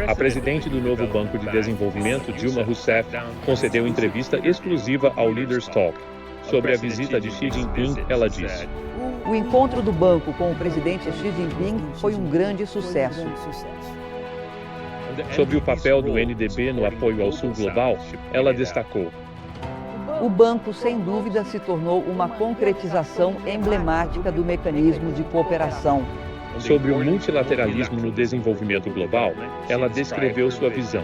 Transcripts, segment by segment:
A presidente do novo Banco de Desenvolvimento, Dilma Rousseff, concedeu entrevista exclusiva ao Leaders Talk. Sobre a visita de Xi Jinping, ela disse: O encontro do banco com o presidente Xi Jinping foi um grande sucesso. Sobre o papel do NDB no apoio ao Sul Global, ela destacou: O banco, sem dúvida, se tornou uma concretização emblemática do mecanismo de cooperação. Sobre o multilateralismo no desenvolvimento global, ela descreveu sua visão.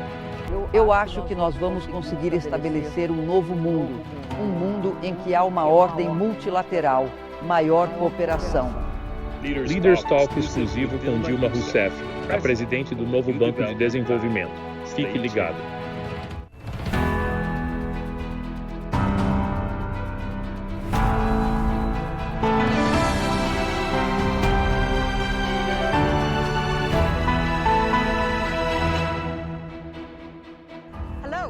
Eu acho que nós vamos conseguir estabelecer um novo mundo, um mundo em que há uma ordem multilateral, maior cooperação. Leaders Talk exclusivo com Dilma Rousseff, a presidente do novo Banco de Desenvolvimento. Fique ligado.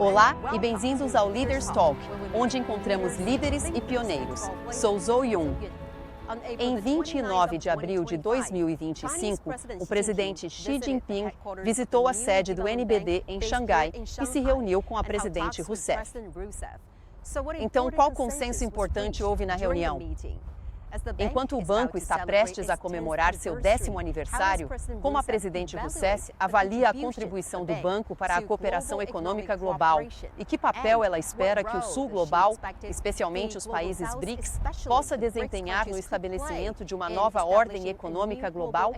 Olá e bem-vindos ao Leaders Talk, onde encontramos líderes e pioneiros. Sou Zhou Yun. Em 29 de abril de 2025, o presidente Xi Jinping visitou a sede do NBD em Xangai e se reuniu com a presidente Rousseff. Então, qual consenso importante houve na reunião? Enquanto o banco está prestes a comemorar seu 10º aniversário, como a presidente Rousseff avalia a contribuição do banco para a cooperação econômica global e que papel ela espera que o Sul Global, especialmente os países BRICS, possa desempenhar no estabelecimento de uma nova ordem econômica global?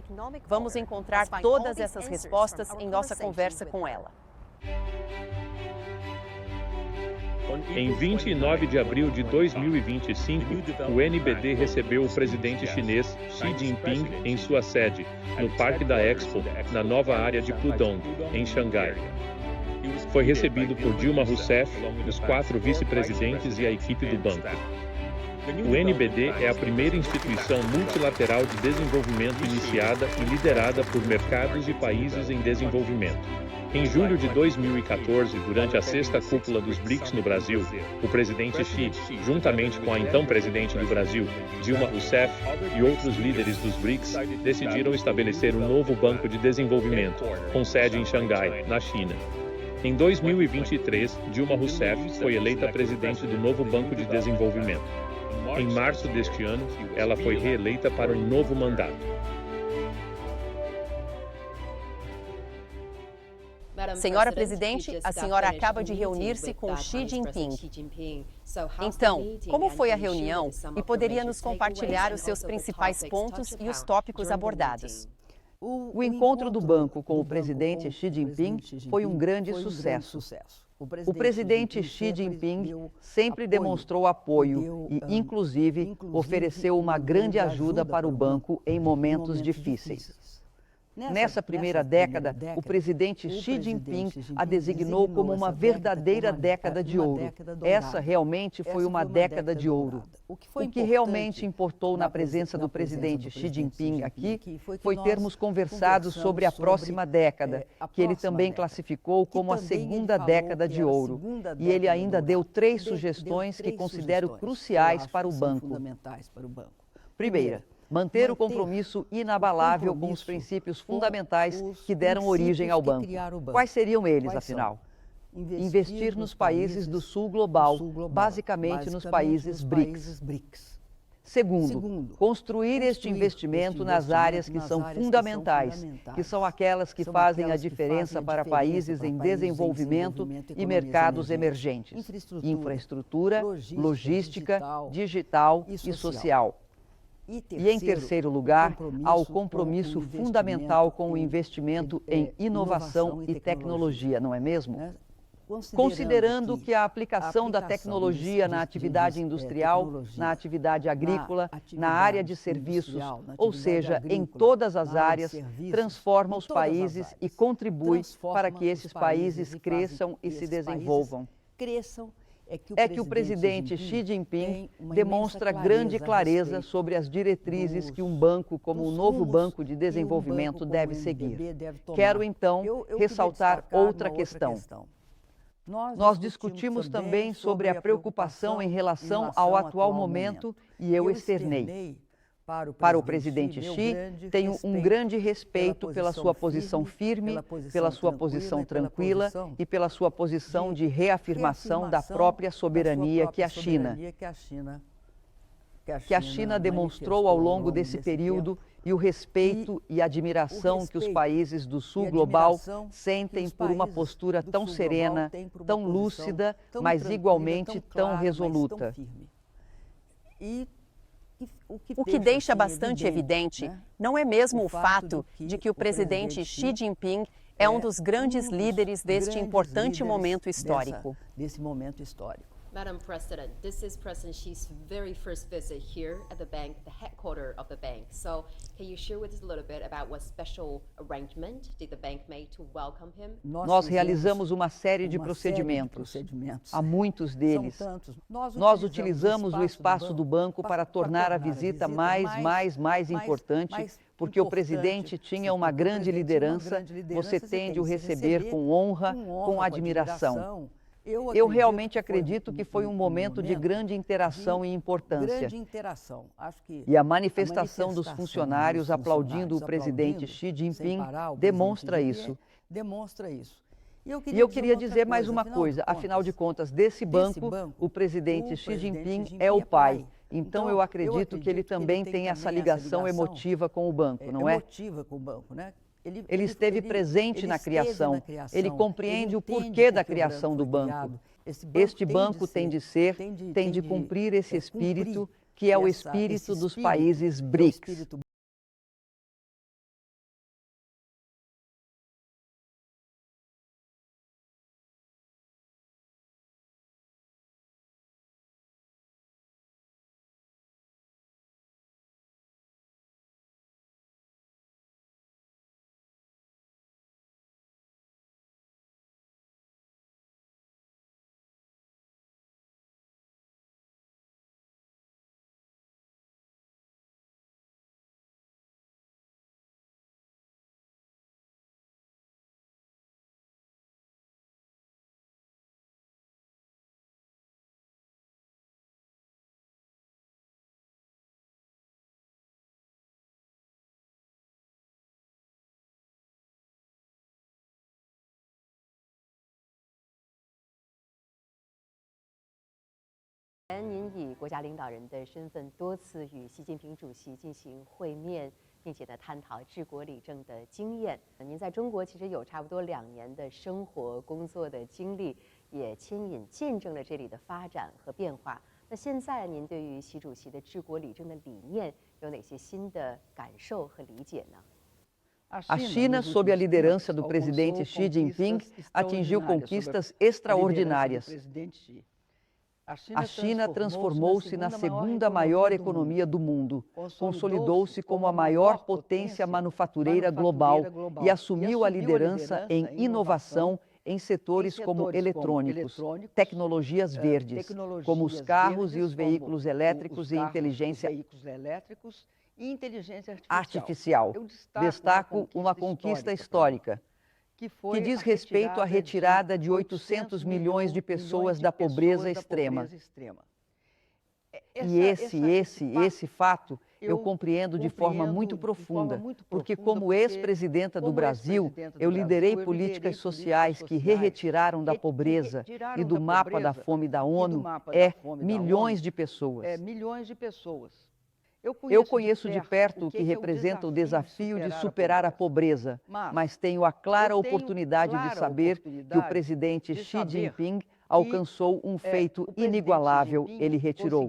Vamos encontrar todas essas respostas em nossa conversa com ela. Em 29 de abril de 2025, o NBD recebeu o presidente chinês Xi Jinping em sua sede, no Parque da Expo, na nova área de Pudong, em Xangai. Foi recebido por Dilma Rousseff, os 4 vice-presidentes e a equipe do banco. O NBD é a primeira instituição multilateral de desenvolvimento iniciada e liderada por mercados e países em desenvolvimento. Em julho de 2014, durante a 6ª cúpula dos BRICS no Brasil, o presidente Xi, juntamente com a então presidente do Brasil, Dilma Rousseff, e outros líderes dos BRICS, decidiram estabelecer um novo banco de desenvolvimento, com sede em Xangai, na China. Em 2023, Dilma Rousseff foi eleita presidente do novo Banco de Desenvolvimento. Em março deste ano, ela foi reeleita para um novo mandato. Senhora Presidente, a senhora acaba de reunir-se com Xi Jinping. Então, como foi a reunião e poderia nos compartilhar os seus principais pontos e os tópicos abordados? O encontro do banco com o presidente Xi Jinping foi um grande sucesso. O presidente Xi Jinping sempre demonstrou apoio e, inclusive, ofereceu uma grande ajuda para o banco em momentos difíceis. Nessa primeira década, o presidente Xi Jinping a designou como uma verdadeira década de ouro. Essa realmente foi uma década de ouro. O que realmente importou na presença do presidente Xi Jinping aqui foi termos conversado sobre a próxima década, que ele também classificou como a segunda década de ouro. E ele ainda deu 3 sugestões que considero cruciais para o banco. Primeira, manter o compromisso inabalável com os princípios fundamentais que deram origem ao banco. Quais seriam eles, afinal? Investir nos países do Sul Global, basicamente nos países BRICS. Segundo, construir este investimento nas áreas que são fundamentais, que são aquelas que fazem a diferença para países em desenvolvimento e mercados emergentes: infraestrutura, logística, digital e social. E, em terceiro lugar, há o compromisso fundamental com o investimento em inovação e tecnologia, não é mesmo? Considerando que a aplicação da tecnologia na atividade industrial, na atividade agrícola, na área de serviços, ou seja, em todas as áreas, transforma os países e contribui para que esses países cresçam e se desenvolvam. É que o presidente Xi Jinping demonstra grande clareza sobre as diretrizes que um banco como o novo Banco de Desenvolvimento deve seguir. Quero, então, ressaltar outra questão. Nós discutimos também sobre a preocupação em relação ao atual momento e eu externei. Para o presidente Xi, tenho um grande respeito pela sua posição firme, pela sua posição tranquila e pela sua posição de reafirmação da própria soberania que a China demonstrou ao longo desse período e o respeito e admiração que os países do Sul global sentem por uma postura tão serena, tão lúcida, mas igualmente tão resoluta. O que deixa bastante evidente não é mesmo o fato de que o presidente Xi Jinping é um dos grandes líderes deste importante momento histórico. Madam President, this is President Xi's very first visit here at the bank, the headquarters of the bank. So, can you share with us a little bit about what special arrangement did the bank make to welcome him? Nós realizamos uma série de procedimentos. Há muitos deles. Nós utilizamos o espaço do banco para tornar a visita mais importante, porque o presidente tinha uma grande liderança, você tende a o receber com honra, com admiração. Eu realmente acredito que foi um momento de grande interação e importância. E a manifestação dos funcionários aplaudindo o presidente Xi Jinping demonstra isso. E eu queria dizer mais uma coisa, afinal de contas, desse banco, o presidente Xi Jinping é o pai. Então eu acredito que ele também tem essa ligação emotiva com o banco, não é? Ele esteve presente na criação, ele compreende o porquê da criação do banco. Este banco tem de cumprir esse espírito, que é o espírito dos países BRICS.您以国家领导人的身份多次与习近平主席进行会面，并且呢探讨治国理政的经验。您在中国其实有差不多2年的生活工作的经历，也牵引见证了这里的发展和变化。那现在您对于习主席的治国理政的理念有哪些新的感受和理解呢？ A China, sob a liderança do presidente Xi Jinping, atingiu conquistas extraordinárias. A China transformou-se na segunda maior economia do mundo, consolidou-se como a maior potência manufatureira global e assumiu a liderança em inovação em setores como eletrônicos, tecnologias verdes, como os carros e os veículos elétricos e inteligência artificial. Destaco uma conquista histórica, que diz respeito à retirada de 800 milhões de pessoas da pobreza extrema. E esse fato eu compreendo de forma muito profunda, porque como ex-presidenta do Brasil, eu liderei políticas sociais que retiraram da pobreza e do mapa da fome da ONU milhões de pessoas. Eu conheço de perto o que representa o desafio de superar a pobreza, mas tenho a clara oportunidade de saber que o presidente Xi Jinping alcançou um feito inigualável, ele retirou.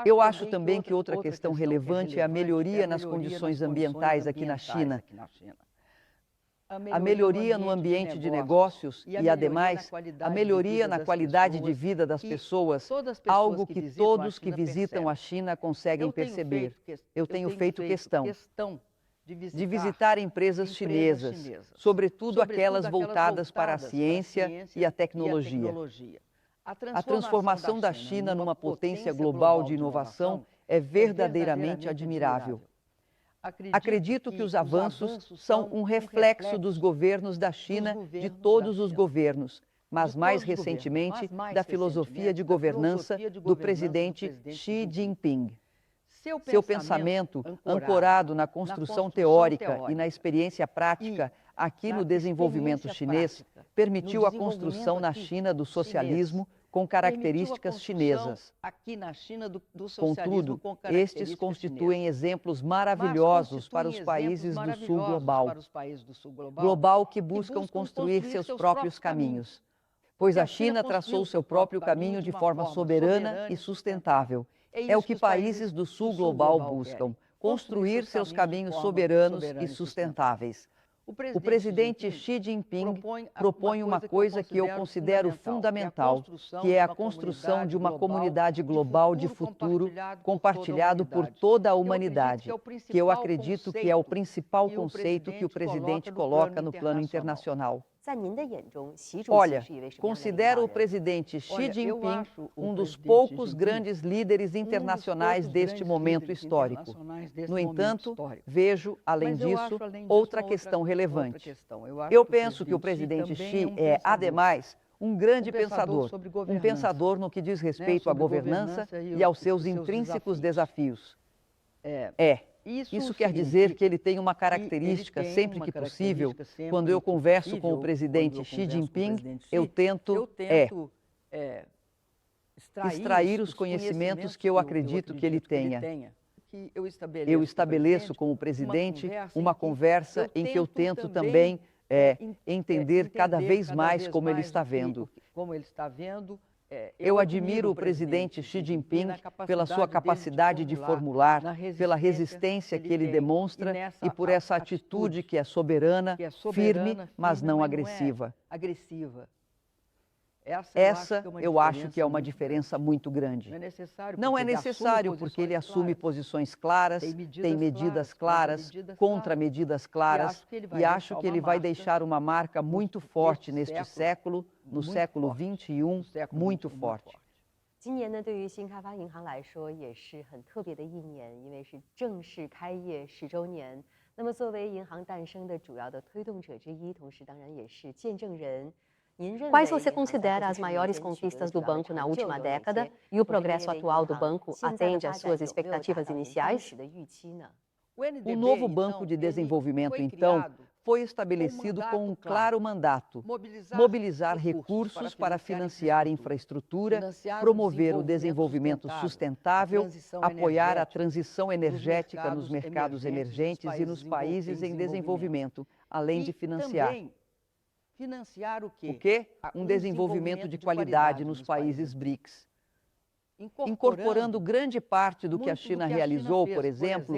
Eu acho também que outra questão relevante é a melhoria nas condições ambientais aqui na China. A melhoria no ambiente de negócios e, ademais, a melhoria na qualidade de vida das pessoas, algo que todos que visitam a China conseguem perceber. Eu tenho feito questão de visitar empresas chinesas, sobretudo aquelas voltadas para a ciência e a tecnologia. A transformação da China numa potência global de inovação é verdadeiramente admirável. Acredito que os avanços são um reflexo dos governos da China, de todos os governos, mas mais recentemente da filosofia de governança do presidente Xi Jinping. Seu pensamento, ancorado na construção teórica e na experiência prática aqui no desenvolvimento chinês, permitiu a construção na China do socialismo com características chinesas. Contudo, estes constituem exemplos maravilhosos para os países do Sul global que buscam construir seus próprios caminhos. Pois a China traçou seu próprio caminho de forma soberana e sustentável. É o que países do Sul global buscam, construir seus caminhos soberanos e sustentáveis. O presidente Xi Jinping propõe uma coisa que eu considero fundamental, que é a construção de uma comunidade global de futuro compartilhado por toda a humanidade, que eu acredito que é o principal conceito que o presidente coloca no plano internacional. Olha, considero o presidente Xi Jinping um dos poucos grandes líderes internacionais deste momento histórico. No entanto, vejo, além disso, outra questão relevante. Eu penso que o presidente Xi é, ademais, um grande pensador, um pensador no que diz respeito à governança e aos seus intrínsecos desafios. Isso quer dizer que ele tem uma característica, sempre que possível, quando eu converso com o presidente Xi Jinping, eu tento extrair os conhecimentos que eu acredito que ele tenha. Eu estabeleço com o presidente uma conversa em que eu tento também entender cada vez mais como ele está vendo. Eu admiro o presidente Xi Jinping pela sua capacidade de formular, pela resistência que ele demonstra e por essa atitude que é soberana, firme, mas não agressiva. Essa eu acho que é uma diferença muito grande. Não é necessário porque ele assume posições claras, tem medidas claras, contramedidas claras, e acho que ele vai deixar uma marca muito forte neste século, no século XXI, muito forte. 今年呢，对于新开发银行来说也是很特别的一年，因为是正式开业10周年。那么，作为银行诞生的主要的推动者之一，同时当然也是见证人。 Quais você considera as maiores conquistas do banco na última década e o progresso atual do banco atende às suas expectativas iniciais? O novo Banco de Desenvolvimento, então, foi estabelecido com um claro mandato: mobilizar recursos para financiar infraestrutura, promover o desenvolvimento sustentável, apoiar a transição energética nos mercados emergentes e nos países em desenvolvimento, além de financiar. O quê? Um desenvolvimento de qualidade nos países BRICS. Incorporando grande parte do que a China realizou, por exemplo,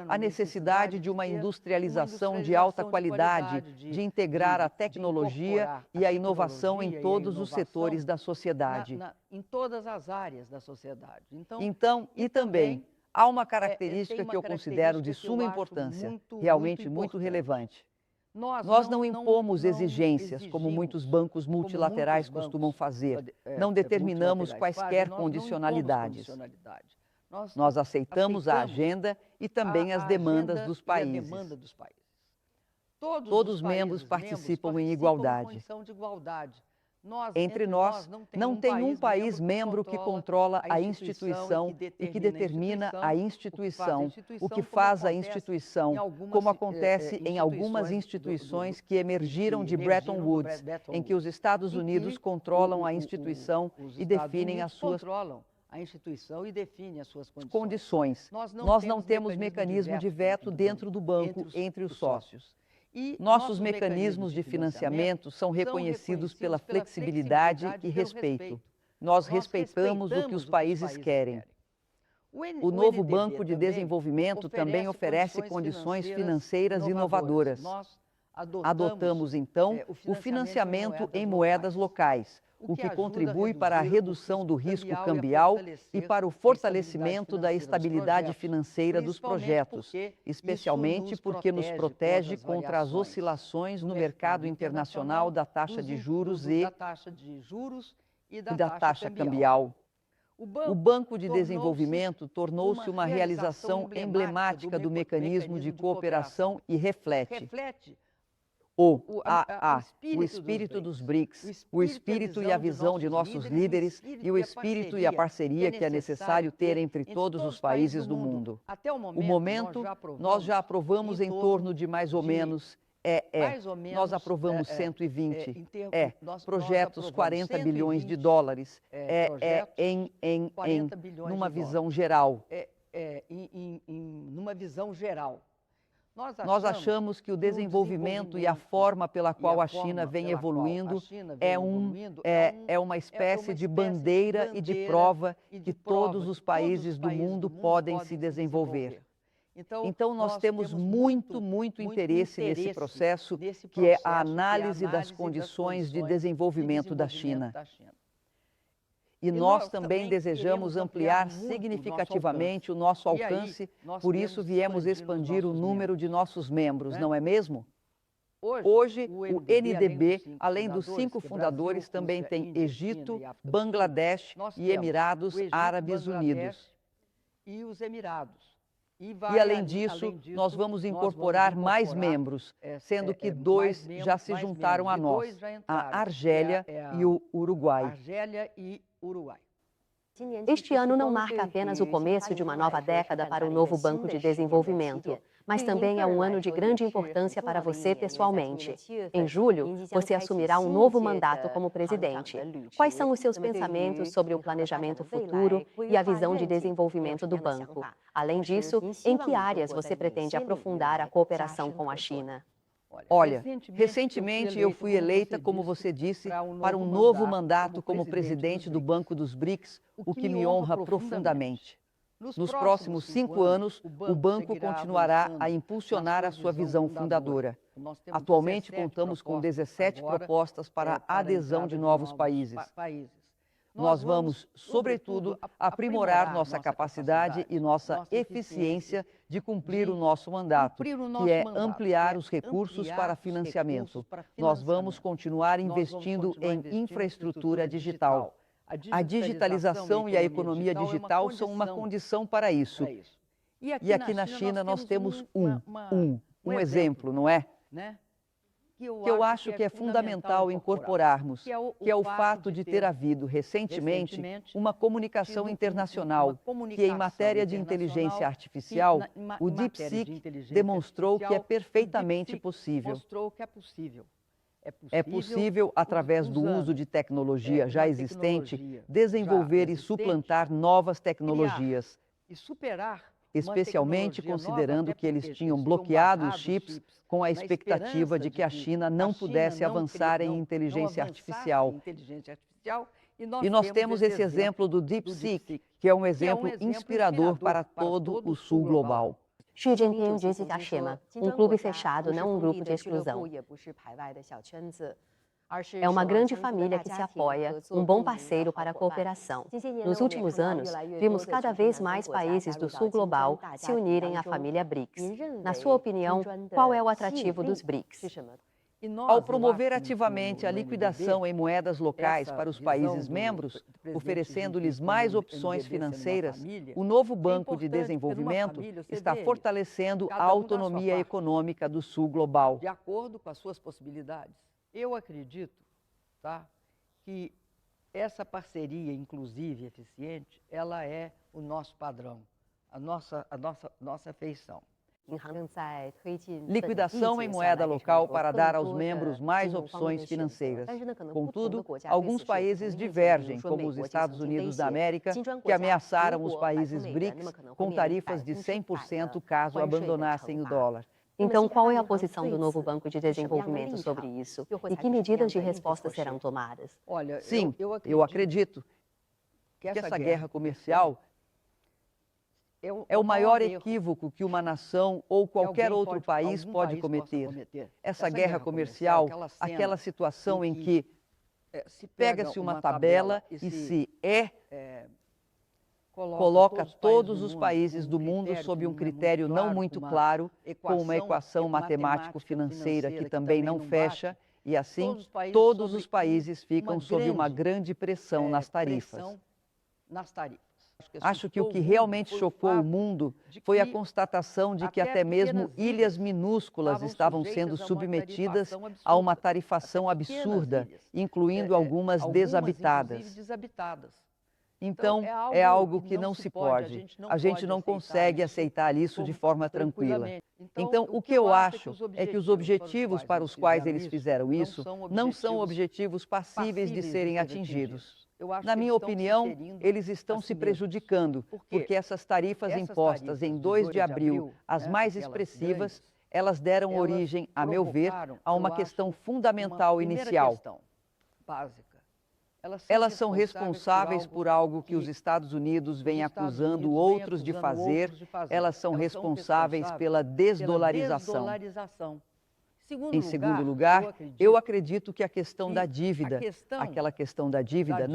a necessidade de uma industrialização de alta qualidade, de integrar a tecnologia e a inovação em todos os setores da sociedade. Em todas as áreas da sociedade. Então, e também, há uma característica que eu considero de suma importância, realmente muito relevante. Nós não impomos exigências, como muitos bancos multilaterais costumam fazer. Não determinamos quaisquer condicionalidades. Nós aceitamos a agenda e também as demandas dos países. Todos os membros participam em igualdade. Entre nós, não tem um país membro que controla a instituição e que determina a instituição, o que faz a instituição, como acontece em algumas instituições que emergiram de Bretton Woods, em que os Estados Unidos controlam a instituição e definem as suas condições. Nós não temos mecanismo de veto dentro do banco entre os sócios. Nossos mecanismos de financiamento são reconhecidos pela flexibilidade e respeito. Nós respeitamos o que os países querem. O novo Banco de Desenvolvimento também oferece condições financeiras inovadoras. Adotamos, então, o financiamento em moedas locais, o que contribui para a redução do risco cambial e para o fortalecimento da estabilidade financeira dos projetos, especialmente porque nos protege contra as oscilações no mercado internacional da taxa de juros e da taxa cambial. O Banco de Desenvolvimento tornou-se uma realização emblemática do mecanismo de cooperação e reflete O AA, o espírito dos BRICS, o espírito e a visão de nossos líderes e o espírito e a parceria que é necessário ter entre todos os países do mundo. O momento, nós já aprovamos em torno de mais ou menos, nós aprovamos 120, projetos 40 bilhões de dólares, numa visão geral. Numa visão geral. Nós achamos que o desenvolvimento e a forma pela qual a China vem evoluindo é uma espécie de bandeira e de prova que todos os países do mundo podem se desenvolver. Então, nós temos muito interesse nesse processo, que é a análise das condições de desenvolvimento da China. E nós também desejamos ampliar significativamente o nosso alcance, por isso viemos expandir o número de nossos membros, não é mesmo? Hoje, o NDB, além dos 5 fundadores, também tem Egito, Bangladesh e Emirados Árabes Unidos. E os Emirados. E, além disso, nós vamos incorporar mais membros, sendo que 2 já se juntaram a nós, a Argélia e o Uruguai. Este ano não marca apenas o começo de uma nova década para o novo Banco de Desenvolvimento, mas também é um ano de grande importância para você pessoalmente. Em julho, você assumirá um novo mandato como presidente. Quais são os seus pensamentos sobre o planejamento futuro e a visão de desenvolvimento do banco? Além disso, em que áreas você pretende aprofundar a cooperação com a China? Olha, recentemente eu fui eleita, como você disse, para um novo mandato como presidente do Banco dos BRICS, o que me honra profundamente. Nos próximos 5 anos, o banco continuará a impulsionar a sua visão fundadora. Atualmente, contamos com 17 propostas para a adesão de novos países. Nós vamos, sobretudo, aprimorar nossa capacidade e nossa eficiência de cumprir o nosso mandato, que é ampliar os recursos para financiamento. Nós vamos continuar investindo em infraestrutura digital. A digitalização e a economia digital são uma condição para isso. E aqui na China nós temos um exemplo, não é? Que eu acho que é fundamental incorporarmos, que é o fato de ter havido recentemente uma comunicação internacional que, em matéria de inteligência artificial, o DeepSeek demonstrou que é perfeitamente possível. É possível, através do uso de tecnologia já existente, desenvolver e suplantar novas tecnologias, especialmente considerando que eles tinham bloqueado os chips com a expectativa de que a China não pudesse avançar em inteligência artificial. E nós temos esse exemplo do DeepSeek, que é um exemplo inspirador para todo o Sul global. Xi Jinping disse que a China, um clube fechado, não um grupo de exclusão. É uma grande família que se apoia, um bom parceiro para a cooperação. Nos últimos anos, vimos cada vez mais países do Sul global se unirem à família BRICS. Na sua opinião, qual é o atrativo dos BRICS? Ao promover ativamente a liquidação em moedas locais para os países membros, oferecendo-lhes mais opções financeiras, o novo Banco de Desenvolvimento está fortalecendo a autonomia econômica do Sul global. De acordo com as suas possibilidades. Eu acredito, que essa parceria inclusiva e eficiente, ela é o nosso padrão, a nossa feição. Liquidação em moeda local para dar aos membros mais opções financeiras. Contudo, alguns países divergem, como os Estados Unidos da América, que ameaçaram os países BRICS com tarifas de 100% caso abandonassem o dólar. Então, qual é a posição do novo Banco de Desenvolvimento sobre isso? E que medidas de resposta serão tomadas? Sim, eu acredito que essa guerra comercial é o maior equívoco que uma nação ou qualquer outro país pode cometer. Essa guerra comercial, aquela situação em que pega-se uma tabela e se coloca todos os países do mundo sob um critério não muito claro, com uma equação matemático-financeira que também não fecha, e assim todos os países ficam sob uma grande pressão nas tarifas. Acho que o que realmente chocou o mundo foi a constatação de que até mesmo ilhas minúsculas estavam sendo submetidas a uma tarifação absurda, incluindo algumas desabitadas. Então, é algo que não se pode. A gente não consegue aceitar isso de forma tranquila. Então, o que eu acho é que os objetivos para os quais eles fizeram isso não são objetivos passíveis de serem atingidos. Na minha opinião, eles estão se prejudicando, porque essas tarifas impostas em 2 de abril, as mais expressivas, elas deram origem, a meu ver, a uma questão fundamental inicial. Elas são responsáveis por algo que os Estados Unidos vêm acusando outros de fazer, elas são responsáveis pela desdolarização. Em segundo lugar, eu acredito que a questão da dívida, aquela questão da dívida,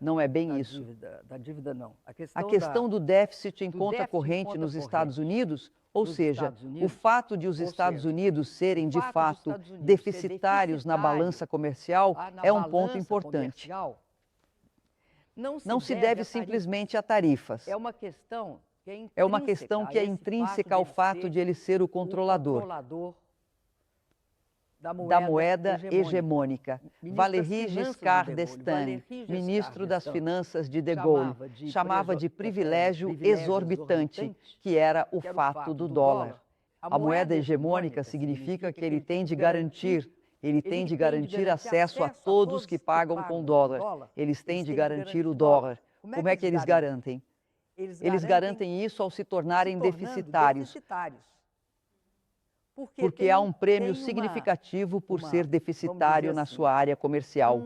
não é bem isso. A questão do déficit em conta corrente nos Estados Unidos, ou seja, o fato de os Estados Unidos serem, de fato, deficitários na balança comercial é um ponto importante. Não se deve simplesmente a tarifas. É uma questão que é intrínseca ao fato de ele ser o controlador da moeda hegemônica. Valéry Giscard d'Estaing, ministro das Finanças de De Gaulle, chamava de privilégio exorbitante, que era o fato do dólar. A moeda hegemônica significa que ele tem de garantir acesso a todos que pagam com dólar. Eles têm de garantir o dólar. Como é que eles garantem? Eles garantem isso ao se tornarem deficitários. Porque há um prêmio significativo por ser deficitário na sua área comercial.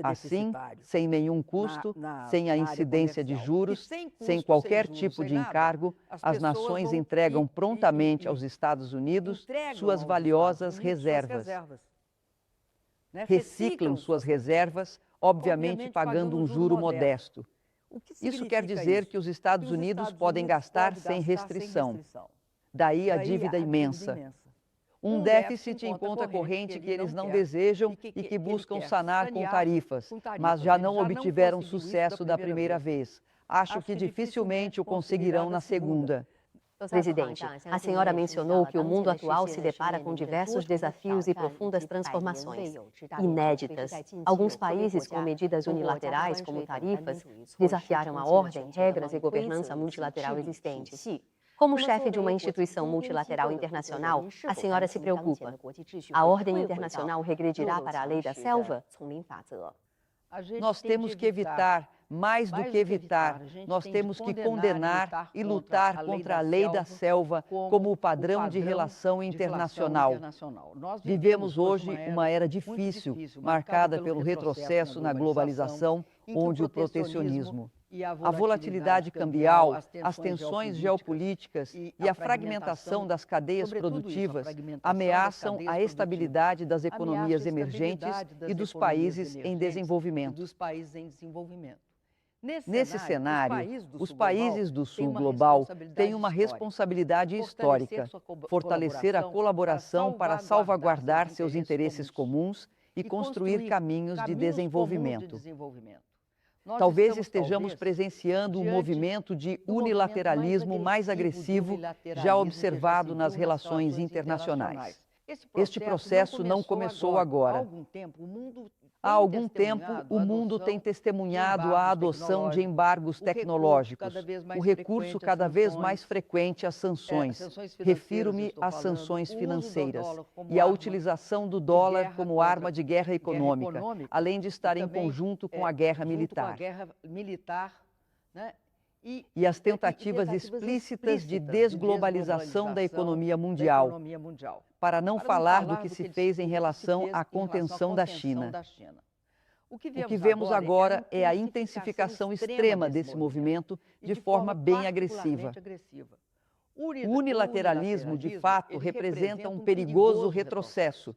Assim, sem nenhum custo, sem a incidência de juros, sem qualquer tipo de encargo, as nações entregam prontamente aos Estados Unidos suas valiosas reservas. Reciclam suas reservas, obviamente pagando um juro modesto. Isso quer dizer que os Estados Unidos podem gastar sem restrição. Daí a dívida imensa. Um déficit em conta corrente que eles não desejam e que buscam sanar com tarifas, mas já não obtiveram sucesso da primeira vez. Acho que dificilmente o conseguirão na segunda. Presidente, a senhora mencionou que o mundo atual se depara com diversos desafios e profundas transformações, inéditas. Alguns países com medidas unilaterais, como tarifas, desafiaram a ordem, regras e governança multilateral existentes. Como chefe de uma instituição multilateral internacional, a senhora se preocupa. A ordem internacional regredirá para a lei da selva? Nós temos que evitar, mais do que evitar, nós temos que condenar e lutar contra a lei da selva como o padrão de relação internacional. Vivemos hoje uma era difícil, marcada pelo retrocesso na globalização, onde o protecionismo, a volatilidade cambial, as tensões geopolíticas e a fragmentação das cadeias produtivas ameaçam a estabilidade das economias emergentes e dos países em desenvolvimento. Nesse cenário, os países do Sul global têm uma responsabilidade histórica: fortalecer a colaboração para salvaguardar seus interesses comuns e construir caminhos de desenvolvimento. Talvez estejamos presenciando um movimento de unilateralismo mais agressivo já observado nas relações internacionais. Este processo não começou agora. Há algum tempo, o mundo tem testemunhado a adoção de embargos tecnológicos, o recurso cada vez mais frequente às sanções. Refiro-me às sanções financeiras e à utilização do dólar como arma de guerra econômica, além de estar em conjunto com a guerra militar. E as tentativas explícitas de desglobalização da economia mundial, para não falar do que se fez em relação à contenção da China. O que vemos agora é a intensificação extrema desse movimento de forma bem agressiva. O unilateralismo, de fato, representa um perigoso retrocesso.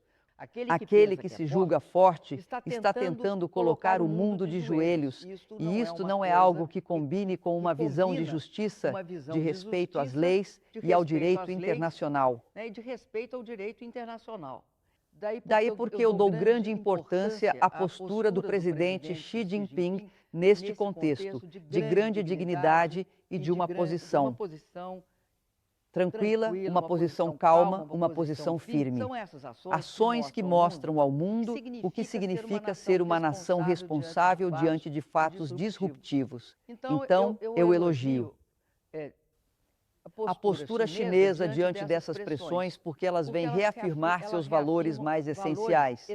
Aquele que se julga forte está tentando colocar o mundo de joelhos, e isto não é algo que combine com uma visão de justiça, de respeito às leis e ao direito internacional. Daí porque eu dou grande importância à postura do presidente Xi Jinping neste contexto de grande dignidade e de uma posição tranquila, uma posição calma, uma posição firme. Ações que mostram ao mundo o que significa ser uma nação responsável diante de fatos disruptivos. Então, eu elogio a postura chinesa diante dessas pressões, porque elas vêm reafirmar seus valores mais essenciais.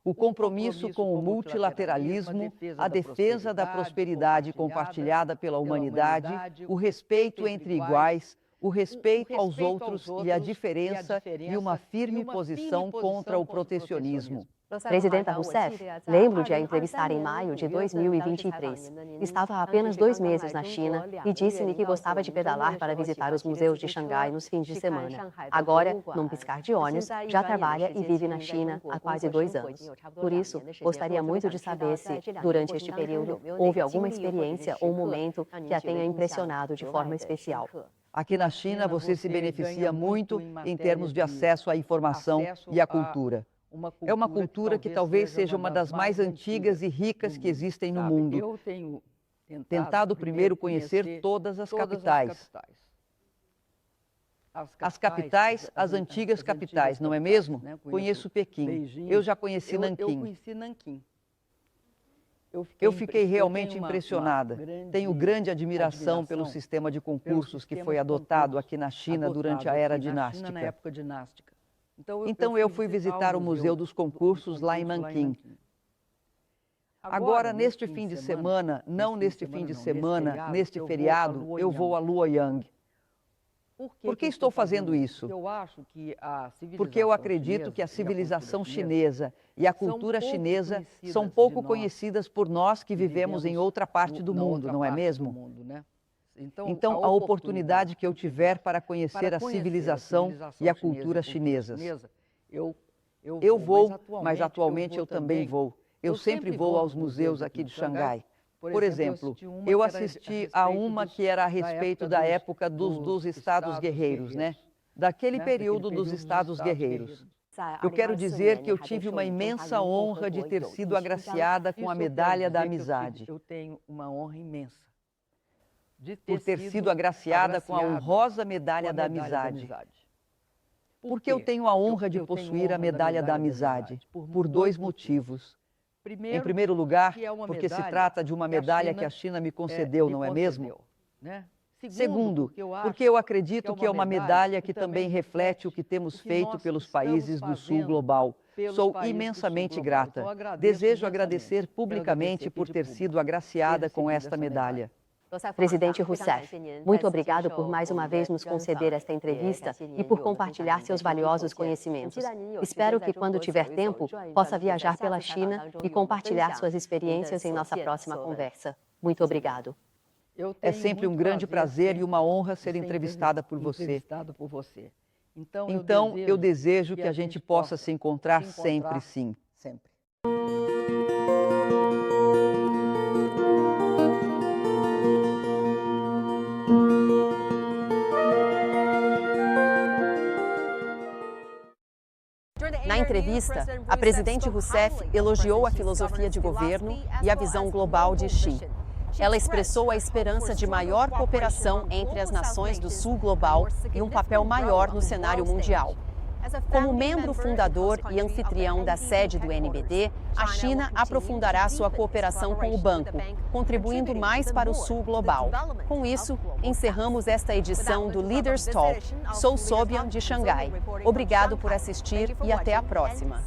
O compromisso com o multilateralismo, a defesa da prosperidade compartilhada pela humanidade, o respeito entre iguais, o respeito aos outros e a diferença e uma firme posição contra o protecionismo. Presidenta Rousseff, lembro de a entrevistar em maio de 2023. Estava há apenas 2 meses na China e disse-me que gostava de pedalar para visitar os museus de Xangai nos fins de semana. Agora, num piscar de olhos, já trabalha e vive na China há quase 2 anos. Por isso, gostaria muito de saber se, durante este período, houve alguma experiência ou momento que a tenha impressionado de forma especial. Aqui na China, você se beneficia muito em termos de acesso à informação e à cultura. É uma cultura que talvez seja uma das mais antigas e ricas que existem no mundo. Eu tenho tentado primeiro conhecer todas as capitais. As capitais, as antigas capitais, não é mesmo? Conheço Pequim. Eu já conheci Nanquim. Eu fiquei realmente impressionada. Tenho grande admiração pelo sistema de concursos que foi adotado aqui na China durante a era dinástica. Então eu fui visitar o Museu dos Concursos lá em Nanquim. Agora, neste fim de semana, não neste fim de semana, neste feriado, eu vou a Luoyang. Por que estou fazendo isso? Porque eu acredito que a civilização chinesa e a cultura chinesa são pouco conhecidas por nós que vivemos em outra parte do mundo, não é mesmo? Então, a oportunidade que eu tiver para conhecer a civilização e a cultura chinesas. Eu vou, mas atualmente eu também vou. Eu sempre vou aos museus aqui de Xangai. Por exemplo, eu assisti a uma que era a respeito da época dos Estados Guerreiros, né? Daquele período dos Estados Guerreiros. Eu quero dizer que eu tive uma imensa honra de ter sido agraciada com a Medalha da Amizade. Eu tenho uma honra imensa. Por ter sido agraciada com a honrosa Medalha da Amizade. Porque eu tenho a honra de possuir a Medalha da Amizade? Por 2 motivos. Em primeiro lugar, porque se trata de uma medalha que a China me concedeu, não é mesmo? Segundo, porque eu acredito que é uma medalha que também reflete o que temos feito pelos países do Sul global. Sou imensamente grata. Desejo agradecer publicamente por ter sido agraciada com esta medalha. Presidente Rousseff, muito obrigado por mais uma vez nos conceder esta entrevista e por compartilhar seus valiosos conhecimentos. Espero que, quando tiver tempo, possa viajar pela China e compartilhar suas experiências em nossa próxima conversa. Muito obrigado. É sempre um grande prazer e uma honra ser entrevistada por você. Então, eu desejo que a gente possa se encontrar sempre, sim. Sempre. Na entrevista, a presidente Rousseff elogiou a filosofia de governo e a visão global de Xi. Ela expressou a esperança de maior cooperação entre as nações do Sul global e um papel maior no cenário mundial. Como membro fundador e anfitrião da sede do NBD, a China aprofundará sua cooperação com o banco, contribuindo mais para o Sul global. Com isso, encerramos esta edição do Leaders Talk. Sou Sobian, de Xangai. Obrigado por assistir e até a próxima.